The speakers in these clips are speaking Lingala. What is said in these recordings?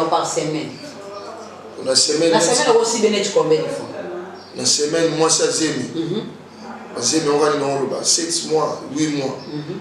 par semaine. La semaine aussi bien combien de fois? La semaine, moi ça zémi. Parce que on va dire 7 mois, 8 mois.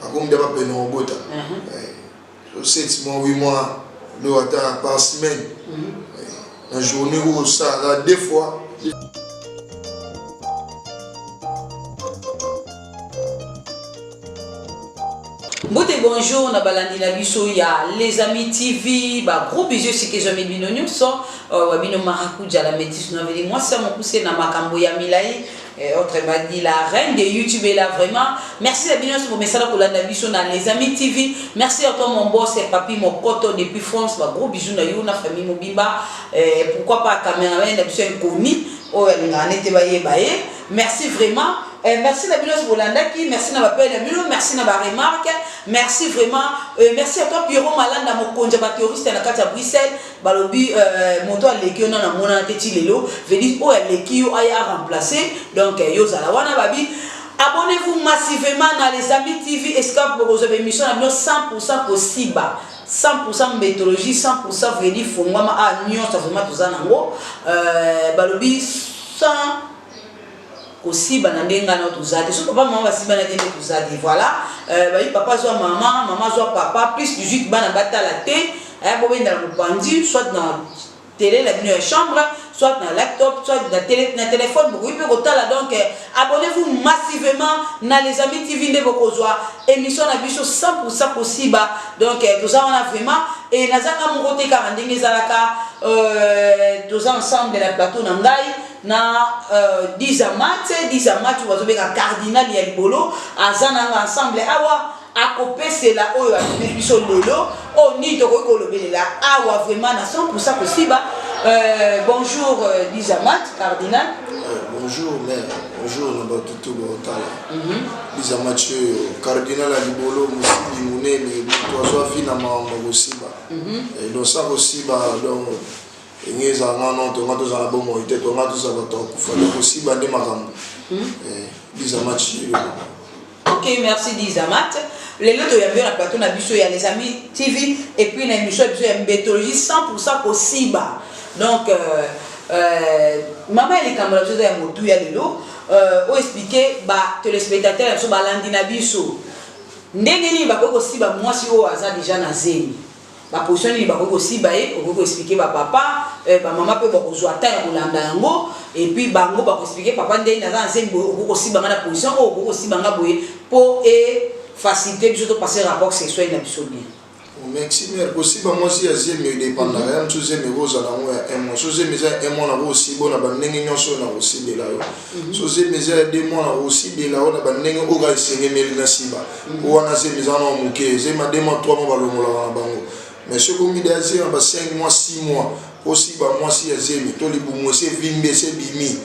Après on va payer en bota. 7 mois, 8 mois, le attend par semaine. La journée où ça là 2 fois. Bonjour, na balandi na biso ya les amis TV, ba gros bisous si que jamais bino nyonso, wa bino marakuja la métis no veli moi ça mon poussé na makambo ya milai, autrement dit la reine de YouTube est là vraiment. Merci à bino pour message pour la biso na les amis TV. Merci à toi mon boss et papi mon koto depuis France, ba gros bisous na yo na famille Mobimba, pourquoi pas caméraman na biso inconnu, oh na nete ba ye. Merci vraiment. Merci à Bilos Bolandaki, merci à Bapel Namilo, merci à la remarque, merci vraiment, merci à toi Pierrot Malanda, mon conja théoriste à la carte à Bruxelles, Balobi, monto à l'équipe, on a mon antéti lelo, venez où est l'équipe à remplacer, donc Yozalawana Babi. Abonnez-vous massivement dans les amis TV, escape pour vos émissions, 100% possible. 100% méthodologie, 100% venir fondement à Nyon, ça vraiment tout ça nango, Balobi 100 aussi banandenga na tuzadi so papa maman basi bana tende tuzadi voilà papa soit maman soit papa plus 18 bana batala te bo benda na bandi soit na télé la chambre soit na laptop soit na téléphone beaucoup peut kotala donc abonnez-vous massivement na les amis TV nde bokozwa émission na biso 100% possible donc tout ça on a vraiment et nazanga mon côté karandenge zalaka tous ensemble de la plateau na ngai na 10 amat wazobeka cardinal ya libolo azana ensemble awa akopé c'est là oyo a biso lelo oni to ko kolobelela awa vraiment na 100% possible. Bonjour 10 amat cardinal. Bonjour mère, bonjour na batutu botala. 10 amat cardinal ya libolo musiki munene tozo vina mama bosiba. Et donc ça aussi donc ingeza ngano to ngato za bomo ite to ngato za bato kufanya possible ande makambo Dizamat. OK, merci Dizamat. Les lots ya bien la plateau na biso ya les amis TV et puis na émission biso ya méthodologie 100% possible. Donc maman elle est kamala biso ya motu ya lelo o expliquer ba téléspectateurs so balandi na biso ndenge ni ba ko siba mwasi o aza déjà na zeni. La position ni ba ko aussi ba e ko expliquer ba papa ba maman pe ba ko zwa ta ya kolanda yango et puis bango ba ko expliquer papa ndenge na za nsembo ko aussi ba na position o ko aussi ba ngaboye pour et faciliter biso to passer rapport sexuel na biso bien. Merci mère aussi ba moi si azé me dépendre ya mtuze me boza na mo ya emo so ze me za emo na bo aussi bona ba ndenge nyonso na aussi de la yo so ze me za de mo na aussi de la ona ba ndenge o ga senge meli na simba o wana ze me za na muke ze ma de mo 3 mo ba lo mola na bango. Mais ce qu'on me dit, c'est 5 mois, 6 mois. Aussi, moi, si j'ai zémi, tout le monde, c'est vimbe, c'est bimi.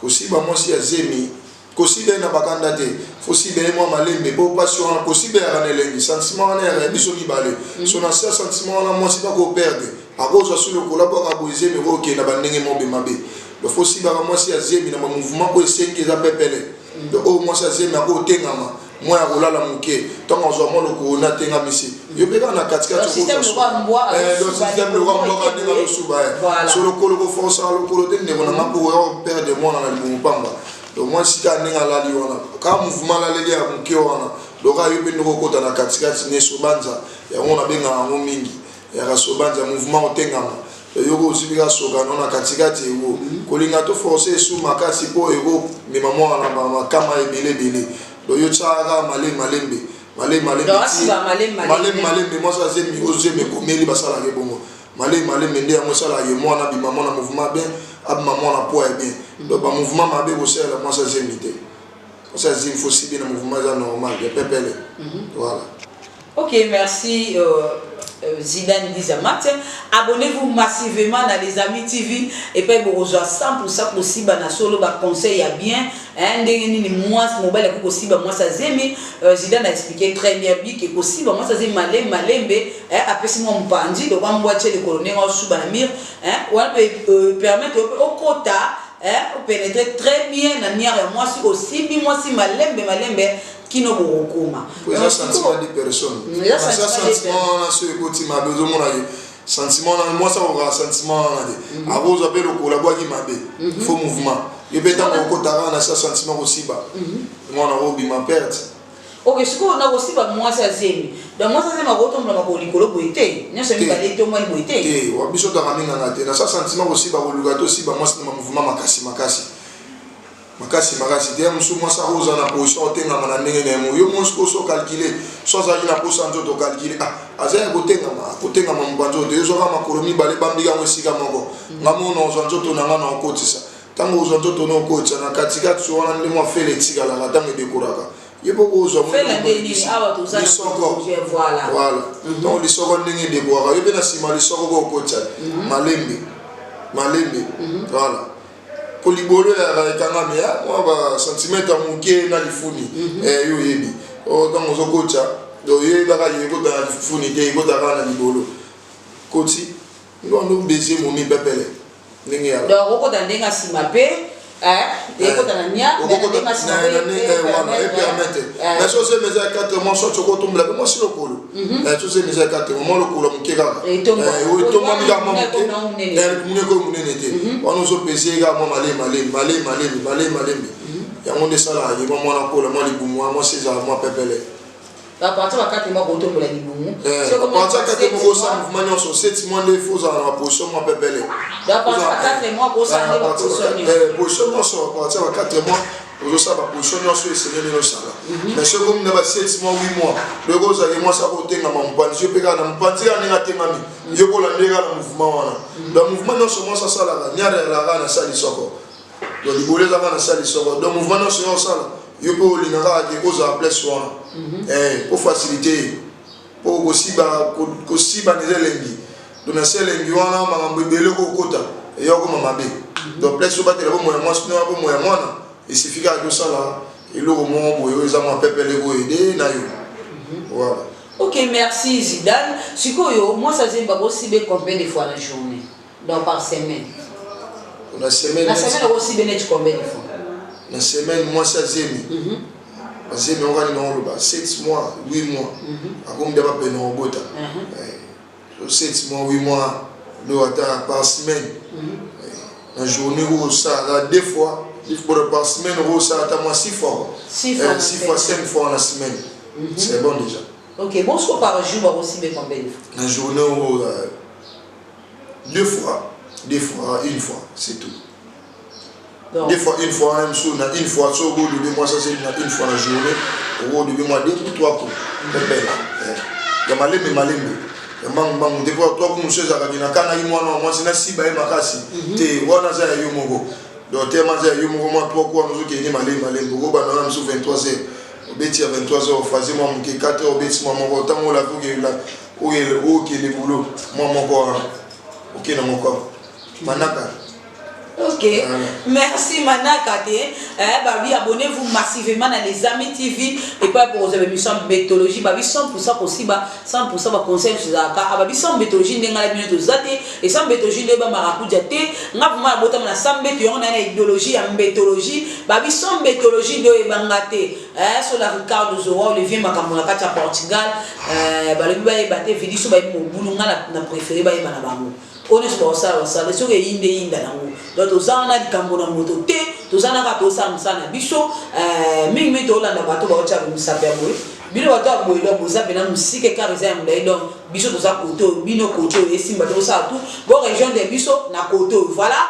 Aussi, moi, si j'ai zémi, aussi, il y a un bagandate. Aussi, il y a un malembe, pour passion, aussi, il y a un élément. Sentiment, il y a un bisoni balé. Son ancien sentiment, moi, c'est pas qu'on perde. À cause de ce que l'on a boisé, mais ok, il y a un élément de ma vie. Le fossile, moi, si j'ai zémi, dans mon mouvement, pour essayer qu'ils appellent. Donc, moi, si j'ai zémi, à côté, moi ya kolala muke tant on zoa molo ko na tenga misi yo beka na katika to système de roi mboa le système de roi mboa de la suba sur le colo ko force le colo de ne na ko yo père de moi na le pamba donc moi si ta ninga la li wana ka mouvement la le ya muke wana donc yo pe ndoko kota na katika ne sobanza ya ona benga ngo mingi ya ka sobanza mouvement otenga yo ko sibika soka na katika ti wo kolinga to forcer sous makasi po ego mi maman na ba kama ebele yo tsara malembe moi ça c'est mi oser me komeli basala ke bongo malembe ndia moi ça la ye moi na bi maman na mouvement bien ab maman na poids bien donc ba mouvement mabe ko sala moi ça c'est mité ça c'est il faut si bien mouvement ça normal de pepele voilà. OK, merci Zidane Dizamat. Abonnez-vous massivement dans les amis TV et puis vous rejoignez 100% possible dans solo ba conseil à bien ndenge ni moi mobile ko possible moi ça zemi Zidane a expliqué très bien que possible moi ça zemi malembe après si mon mpandi donc on voit chez le colonel au sous banamir on peut permettre au quota on pénétrer très bien dans nière moi aussi puis moi si malembe qui nous beaucoup. Pour ça sentiment des personnes. Ça sentiment là ce côté m'a besoin sentiment moi ça aura sentiment à vous appelle le collabo qui m'a faux mouvement et peut-être au côté na ça sentiment aussi bas moi na robi ma perte. OK, ce qu'on a aussi ba moi ça zemi donc moi ça zemi makoto mla makoli kolo boité nyo semi ba leto moi boité eh wa biso ta raminga ngate na ça sentiment aussi ba kolugato aussi ba moi c'est mouvement makasi te musu moi ça roza na position tenga na ndenge nemo yo moi so calculer so za ina posa nzo to calculer azaya kotenga mambanzo te zo kama kolomi bale bambika mwesika moko ngamo no zo nzo to nanga na okotisa tango zo nzo to no okotisa na katika tso wana ndemo fele tika la tango dekoraka yebo ko fela ndeni awa to za voilà donc lisoko ndenge dekoraka yebe na sima lisoko ko okotisa malembe voilà pour libolo ya kangame ya moi ba sentiment amuke na lifuni yo yebi o donc zo kocha do ye ba ka ye ko da lifuni te ko da na libolo koti no baiser mo mi pepele ndenge ya donc ko da ndenga sima pe et ko da na nya ndenga sima pe et permettre mais so c'est mes 4 mois so ko tumla moi si le kolo so c'est mes 4 mois le kolo mukeka et to mo mi ga mo mune ko munene te on so peser ga mo malé ya monde sala ye mo na ko le mo libumu mo c'est ça mo pepele à partir de 4 mois ko to pour la libumu c'est comme ça que mo ça mouvement so 7 mois de faut ça na position mo pepele à partir de 4 mois ko ça na position mo so à partir de 4 mois vous savez la position sur essayer de ça mais ce comme na 7 mois 8 mois le gros ça moi ça côté na mpanzi yo peka na mpanzi ya ninga temami yo ko la ndeka na mouvement wana le mouvement non seulement ça la nyara la na sali soko donc libole za na sali soko donc mouvement non seulement ça yo ko linga ki ko za place wana pour faciliter pour aussi ba nezelengi donc na selengi wana makambo ebele ko kota yo ko mamabe donc place so batela bo moya mwasi no bo moya mwana il suffit que ça là et le moment où ils ont un peu aider na yo voilà. OK, merci Zidane. Sikoyo moi ça c'est pas aussi bien combien de fois la journée donc par semaine la semaine aussi bien combien de fois la semaine moi ça zemi zemi on va dans le 7 mois 8 mois à combien de pas peine au bota 7 mois 8 mois le attend par semaine la journée où ça là deux fois il faut par semaine ça attend moi 6 fois 5 fois la semaine c'est bon déjà. OK, bon soit par jour aussi bien combien de fois la journée où 2 fois une fois c'est tout. Donc, des fois une fois même sur une fois sur au début moi ça c'est une fois la journée au début moi 2 ou 3 coups ya malembe ya mangu des fois 3 coups monsieur zakabina kana imwana moi c'est na siba e makasi te wana za yo moko donc tellement za yo moko moi 3 coups nous qui ni malembe go ba na msu 23h obeti à 23h faisait moi mke 4h obeti moi moko tango la vuge la o qui le boulot moi moko OK na moko manaka. OK, merci Manaka. Babi, abonnez-vous massivement dans les Amis TV et pas pour vos émissions de méthodologie. Babi 100% possible, 100% va conseil sur la carte. Babi 100 méthodologie n'enga la minute zate et 100 méthodologie de ba marakuja te. Nga vuma bota na 100 méthodologie on a une idéologie en méthodologie. Babi 100 méthodologie de bangate. Sur la Ricardo Zora Olivier Makamona kati ya Portugal. Babi ba ebate vidi so ba mo bulunga na préféré ba na bango. On est pour ça c'est que inde nango donc tozana likambo na moto te tozana ka tosa msana biso mingi to landa bato ba cha musape boy bino bato boy do musape na musike ka reza mdai donc biso toza koto bino koto esimba to sa tout bon région de biso na koto voilà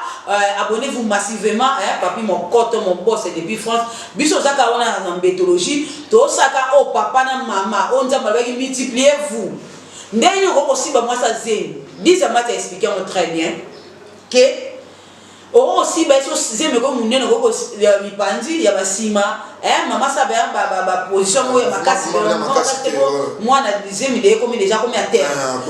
abonnez-vous massivement papi mon cote mon boss depuis France biso zaka wana na mbetologie to saka o papa na mama on nzamba ba multiplier vous ndeni ko siba moi ça zeni Dis-moi, tu as expliqué très bien que aussi zeme ko munene ko ya mipandi ya basima mama sabe ba position mo ya makasi moi na zeme de comme déjà comme à terre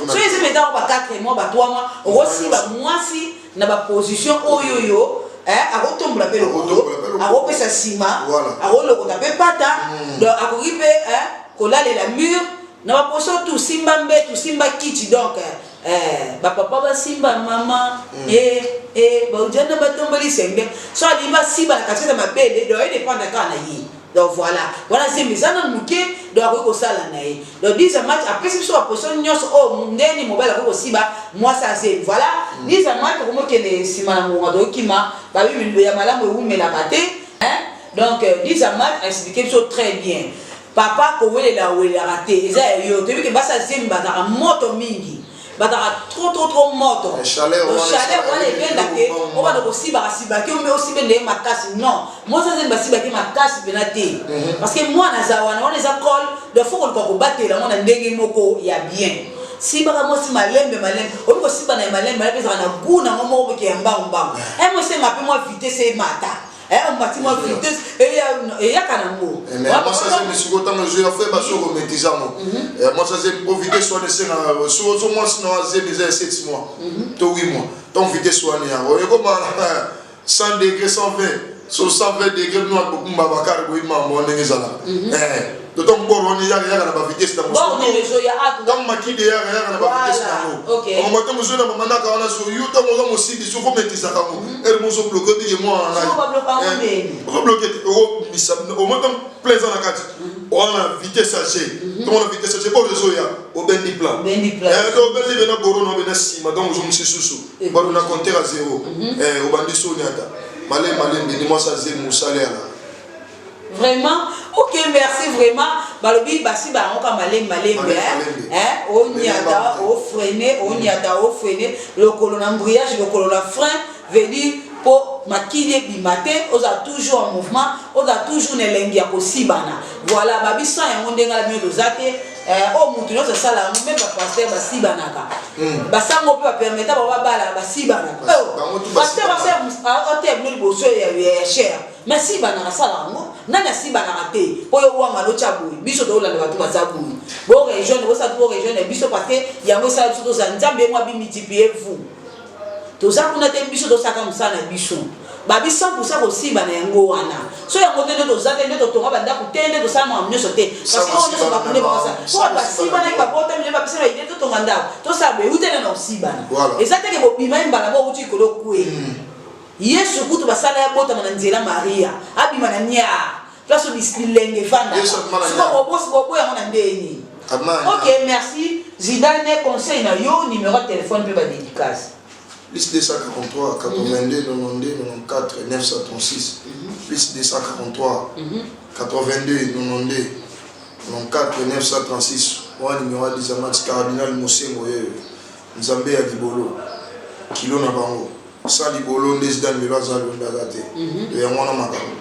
so zeme dans ba 4 mois ba 3 mois aussi ba mwasi na ba position oyoyo akotombola pe lokoto akopesa sima akolokota pe pata donc akokipe kolalela mur na ba position tout simba mbe tout simba kiti donc papa ba simba mama ba ujana ba tomboli senge so ali ba simba na kacheta mabele do ene panda kana yi Donc voilà c'est mes amis mouké donc ko sala na ye donc 10 match après c'est sur la position nyos o ndeni mobile ko siba moi ça c'est voilà 10 match ko mo kene sima na ngo do kima ba bi ya malamu umela kate hein donc 10 match expliquer chose très bien papa ko wele la raté eza yo te bi ke basa zemba na moto mingi bataka trop moto chaleur wala ebenda te oba ko siba ki o me aussi bende makasi non moi ça zemba siba ki makasi penate parce que moi na zawana on les écoles de faut ko batela on a ndenge moko ya bien siba ka mo si malembe o ko siba na malembe la pesa na guna mo mo ke mbang moi c'est ma pe moi vitesse mata on bâtit moi vitesse et ya kanambo moi ça c'est monsieur autant je a fait baso ko métisa mo moi ça c'est pour vitesse soit c'est na so moi sinon c'est déjà 7 mois to 8 mois donc vitesse soit ni et comme 100 degrés 120 sur 120 degrés nous a beaucoup babakar ko ima mo ndenge zala d'autant que on y a na ba vitesse na mo bon mais je ya a donc makide ya na ba vitesse na mo on m'a dit monsieur na mama na ka na so yo to mo si bi so ko métisa ka mo mo so bloquer bi moi on bloquer au moins plaisant la carte on a vitesse assez on a vitesse assez pas réseau ya au bendi plan donc bendi bena corona bena sima donc je me suis sous ba on a compter à 0 au bandi so nyata malé beni moi ça c'est mon salaire là vraiment ok merci vraiment balobi basi ba ngoka malembe hein on nyata au freiner le colonne embrayage le colonne frein veut dire pour makili bimate oza toujours en mouvement oza toujours nelengi ya kosibana voilà babisa yango ndenga la mio dozate o mutu no sala même ba pasteur basibanaka basango pe ba permettre ba bala basibanaka pasteur ba hotel no liboso ya cher mais sibanaka sala ngo nana sibanaka te po yo wanga lo chabu biso do la batu bazabu bo région bo sa to région biso parce que yango sa biso za nzambe moi bi multiplier vous to za kuna te biso do saka musana biso babi 100% aussi bana yango wana so yango te to za te to tonga banda ku tende to sa mo amnyoso te parce que on ne va pas ba ça so ba si bana ka bota mi ba pisa ide to tonga nda to sa be utene na si bana ezate ke bo bima mbala bo uti kolo kwe yesu kutu basala ya bota na nzela maria abima na nya place bisilenge vanda so bo boss bo ya mona ndeni ok merci Zidane conseil na yo numéro de téléphone pe ba dédicace plus 243 82 92 94 936 plus 243 82 92 94 936 wa numéro des amateurs cardinal Mosengo Nzambe ya libolo kilo na bango sa libolo ndezdan milaza londagate ya mwana makamo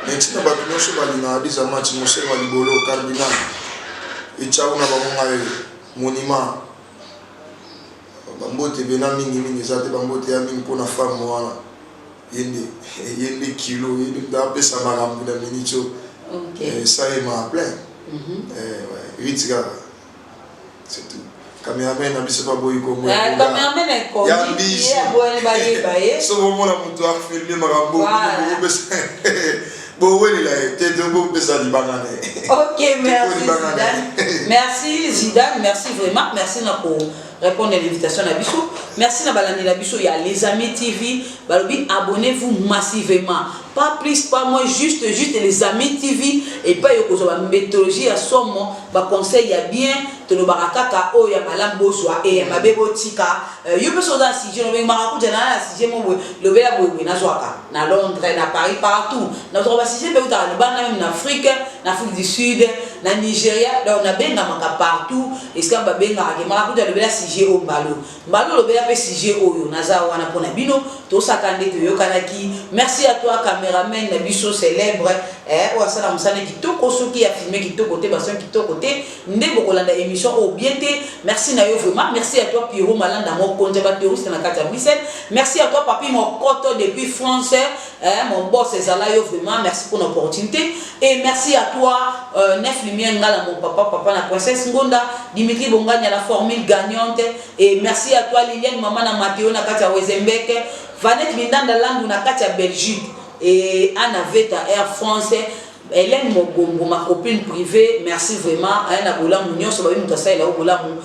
netina bato nyonso balina des amateurs Mosengo libolo cardinal echauna bango ngayo monument bambote bena mingi ezate bambote ya mingi mpona femme wana yende kilo yende ndapesa makambo na minicho ça est ma plein ritika c'est tout cameraman na biso ba boyi ko mo cameraman ko ya biso boye baye so mo na mutu a filmer makambo bon oui là t'es de bon pesa di banane ok merci Zidane merci vraiment merci pour répondre à l'invitation à Bissou. Merci à la Bissou. Il y a les amis TV. Balobi, abonnez-vous massivement. Pas plus, pas moins, juste les amis TV. Et pas la méthodologie à son moment. Bah conseil, il y a bien. Te le barakaka, oh, il y a malam boswa. Et il y a ma bébotika. Il y a peu de si je ne m'en si je m'en le béla boui, na Zouaka, na Londres, na Paris, partout. Notre bas si je peux vous dire, même en Afrique, en Afrique du Sud, na Nigeria, on a bien partout. Et ce qu'on va bien le béla si j'ai au mbalo. Mbalo le béla pe si j'ai au naza wana pona bino. To sakande to yokanaki. Merci à toi caméraman Nabiso célèbre. O asala musane kitoko soki a filmé kitoko te bason kitoko te. Ndebo kolanda émission au bien te. Merci na yo vraiment. Merci à toi Pierrot Malanda mon conservateur na kata Bruxelles. Merci à toi papi mon coto depuis France. Mon boss Ezala yo vraiment merci pour l'opportunité et merci à toi Nef Lumière ngala mon papa la princesse Ngonda Dimitri Bongani à la formule gagnante et merci à toi Liliane maman na Mathéo na kata Wezembeke Vanette Mindanda Landu na kata Belgique et Anna Veta Air France Hélène Mogombo, ma copine privée, merci vraiment. Elle a boula mounion, ça va bien me ça, il a boula mou.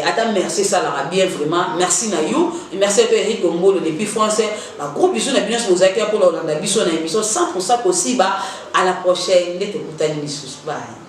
Attends, merci ça la bien vraiment. Merci Nayou, et merci à Eric Gombo, le défi français. Un gros bisou na bien sur Zaki pour l'Hollande, bisou na émission 100% possible. À la prochaine, n'était pas bye.